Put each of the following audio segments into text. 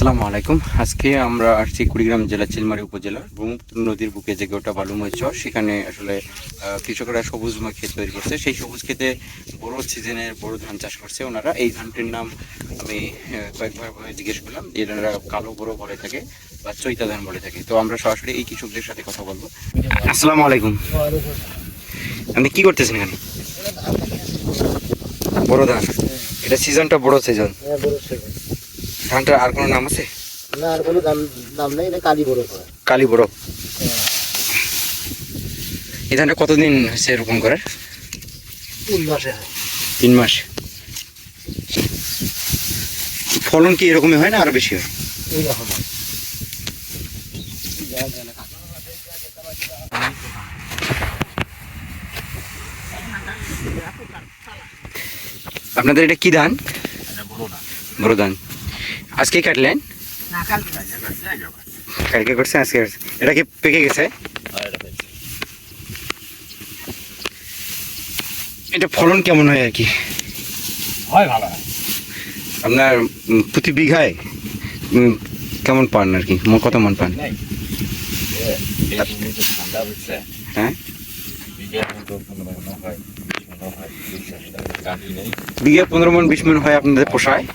আসসালামু আলাইকুম। আজকে আমরা আসছি কুড়িগ্রাম জেলা চিলমারী উপজেলার ব্রহ্মপুত্র নদীর বুকে যে গোটা বালুময় চর, সেখানে আসলে কৃষকরা সবুজময় ক্ষেত তৈরি করছে। সেই সবুজ ক্ষেতে বড় সিজনের বড় ধান চাষ করছে ওনারা। এই ধানটির নাম আমি কয়েকবার জিজ্ঞেস করলাম, এনারা কালো বড় বলে থাকে বা চৈতা ধান বলে থাকে। তো আমরা সরাসরি এই কৃষকদের সাথে কথা বলবো। আসসালামু আলাইকুম। আপনি কি করতেছেন এখানে? বড় ধান, এটা সিজনটা বড় সিজন। ধানটার আর কোনো নাম আছে? না, আর কোনো নাম নেই, এটা কালী বড় করা। কালী বড়। এই ধানটা কতদিন হচ্ছে রোপণ করে? 3 মাসে হয়। 3 মাস। ফলন কি এরকমই হয় না আরো বেশি হয়? এইরকম হয়। আপনাদের এটা কি ধান? বড় ধান। আজকে কাটলেন? কালকে করছে, আজকে করছে। এটা কি পেকে গেছে? এটা ফলন কেমন হয় আর কি? হয় ভালো হয়। আপনার প্রতি বিঘায় কেমন পান আর কি? কত মন পান? হ্যাঁ, বিঘা 15 মন 20 মন হয়। আপনাদের পোষায়?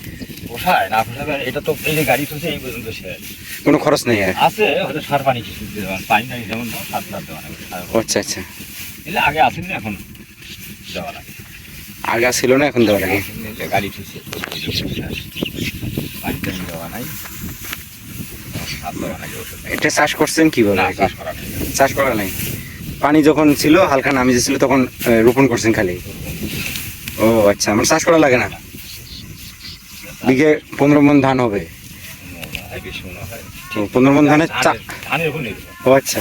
পোষায় না পোষাবে, এটা তো এই যে গাড়ি চলছে এই পর্যন্ত শেষ। কোনো খরচ নেই আর? আছে হয়তো সার পানি কিছু দিতে দেওয়া, পানি টানি যেমন সার টার দেওয়া লাগে। আচ্ছা আচ্ছা। এলে আগে আসেন না, এখন দেওয়া লাগে। আগে ছিল না, এখন দেওয়া লাগে। গাড়ি চলছে পানি টানি দেওয়া নাই, সার দেওয়া নাই। এটা চাষ করছেন কিভাবে? চাষ করা নেই। চাষ করা নাই। পানি যখন ছিল হালকা নামি ছিল তখন রোপণ করছেন খালি? ও আচ্ছা, আমার চাষ করা লাগে না। বিঘে 15 মন ধান হবে? 15 মন ধানের ধানের উপর নির্ভর। ও আচ্ছা।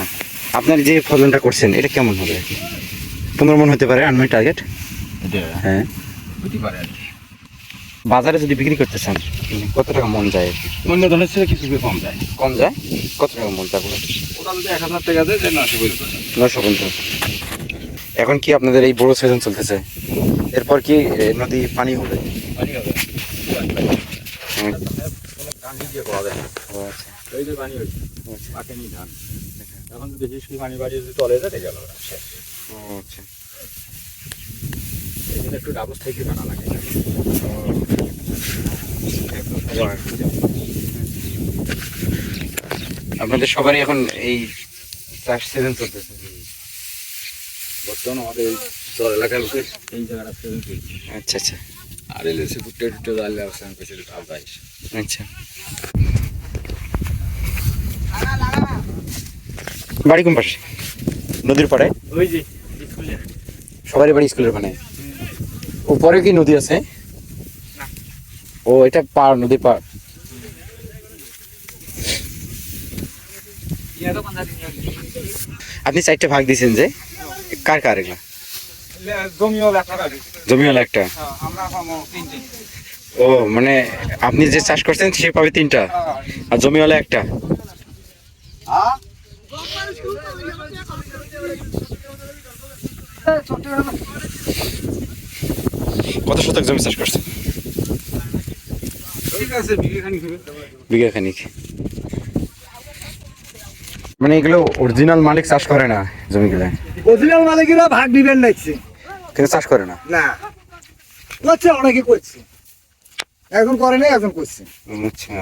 আপনার যে ফলনটা করছেন এটা কেমন হবে? 15 মন হতে পারে আনুমানিক টার্গেট? হ্যাঁ, হতে পারে আর কি। বাজারে যদি বিক্রি করতে চান কত টাকা মন যায় আর কি? অন্য ধানের ছেড়ে কিছু কম যায়। কম যায়? কত টাকা মন যায়? ওটা যদি 1000 টাকা দেয়, 950। এখন কি আপনাদের এই বড় সিজন চলতেছে? এরপর কি নদী পানি হবে? পানি হবে হ্যাঁ। ধান দিয়ে পাওয়া যায় না। ও আচ্ছা। এই যে পানি হয়েছে পাকেনি ধান, এখন যদি বেশি পানি বাড়িয়ে যদি তলে যায় গেল শেষ। ও আচ্ছা। এই জন্য একটু ডাবস থেকে কাটা লাগে। আপনাদের সবারই এখন এই চাষ সিজন চলতেছে? বর্তমানে আমাদের এই চর এলাকার লোকে এই জায়গাটা সেদিন চলছে। আচ্ছা আচ্ছা আর এলএসি ফুটে টুটে দাঁড়িয়ে আসছেন পেছনে আলাদা এসে। আচ্ছা। বাড়ি কোন পাশে? নদীর পাড়ে? ওই যে স্কুলের সবারই বাড়ি স্কুলের পাড়ে। উপরে কি নদী আছে? ও, এটা পাড়, নদীর পাড়। আপনি 4টে ভাগ দিয়েছেন যে, কার কার এগুলা? জমিওয়ালা একটা। ও মানে আপনি যে চাষ করছেন সে পাবে 3টা আর জমিওয়ালা একটা? কত শতক জমি চাষ করছেন? বিঘা খানিক। মানে এগুলো অরিজিনাল মালিক চাষ করে না জমিগুলো? অরিজিনাল মালিকেরা ভাগ দিবেন নাইছে, কিন্তু চাষ করে না। না করছে, অনেকে করছে, এখন করে নাই, এখন করছে। আচ্ছা।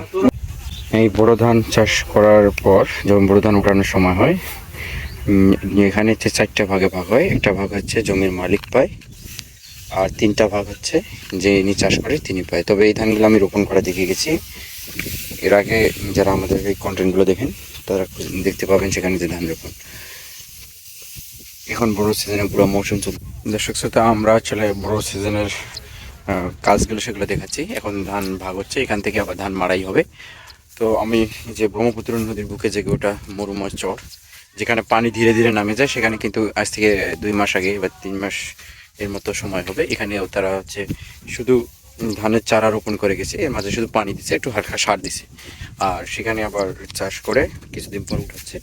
এই বড় ধান চাষ করার পর যখন বড় ধান উঠানোর সময় হয়, এখানে হচ্ছে 4টা ভাগে ভাগ হয়। একটা ভাগ হচ্ছে জমির মালিক পায়, আর 3টা ভাগ হচ্ছে যে ইনি চাষ করে তিনি পায়। তবে এই ধানগুলো আমি রোপণ করা দেখে গেছি। এর আগে যারা আমাদের এই কন্টেন্টগুলো দেখেন তারা দেখতে পাবেন সেখানে যে ধান রোপণ। এখন বড় সিজনে পুরো মৌসুম চল। দর্শক শ্রোতা, আমরা আসলে বড় সিজনের কাজগুলো সেগুলো দেখাচ্ছি। এখন ধান ভাগ হচ্ছে, এখান থেকে আবার ধান মারাই হবে। তো আমি যে ব্রহ্মপুত্র নদীর বুকে যে গোটা মরুময় চর, যেখানে পানি ধীরে ধীরে নামে যায়, সেখানে কিন্তু আজ থেকে 2 মাস আগে বা 3 মাস এর মতো সময় হবে, এখানেও তারা হচ্ছে শুধু ধানের চারা রোপণ করে গেছে, এর মাঝে শুধু পানি দিচ্ছে, একটু হালকা সার দিছে, আর সেখানে আবার চাষ করে কিছুদিন পর উঠাচ্ছে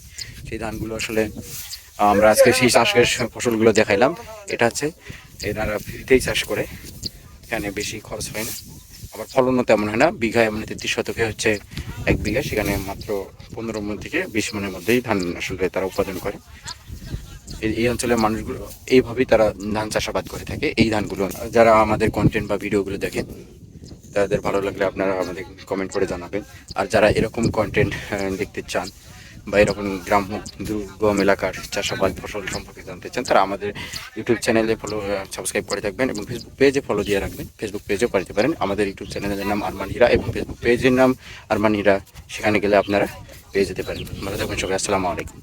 সেই ধানগুলো। আসলে আমরা আজকে সেই চাষের ফসলগুলো দেখাইলাম। এটা হচ্ছে এনারা ফ্রিতেই চাষ করে, এখানে বেশি খরচ হয় না। আবার আবার ফলনও তেমন হয় না, বিঘায় মানে 33 শতকে হচ্ছে 1 বিঘা, সেখানে মাত্র 15 মণ থেকে 20 মণের মধ্যেই ধান আসলে তারা উৎপাদন করে। এই অঞ্চলের মানুষগুলো এইভাবেই তারা ধান চাষাবাদ করে থাকে। এই ধানগুলো যারা আমাদের কন্টেন্ট বা ভিডিওগুলো দেখেন তাদের ভালো লাগলে আপনারা আমাদের কমেন্ট করে জানাবেন। আর যারা এরকম কন্টেন্ট দেখতে চান বা এরকম গ্রাম্য দুর্গম এলাকার চাষাবাদ ফসল সম্পর্কে জানতে চান, তারা আমাদের ইউটিউব চ্যানেলে সাবস্ক্রাইব করে থাকবেন এবং ফেসবুক পেজে ফলো দিয়ে রাখবেন। ফেসবুক পেজেও পাঠাতে পারেন। আমাদের ইউটিউব চ্যানেলের নাম আরমান হীরা এবং ফেসবুক পেজের নাম আরমান হীরা, সেখানে গেলে আপনারা পেয়ে যেতে পারেন। ভালো থাকবেন সবাই, আসসালামু আলাইকুম।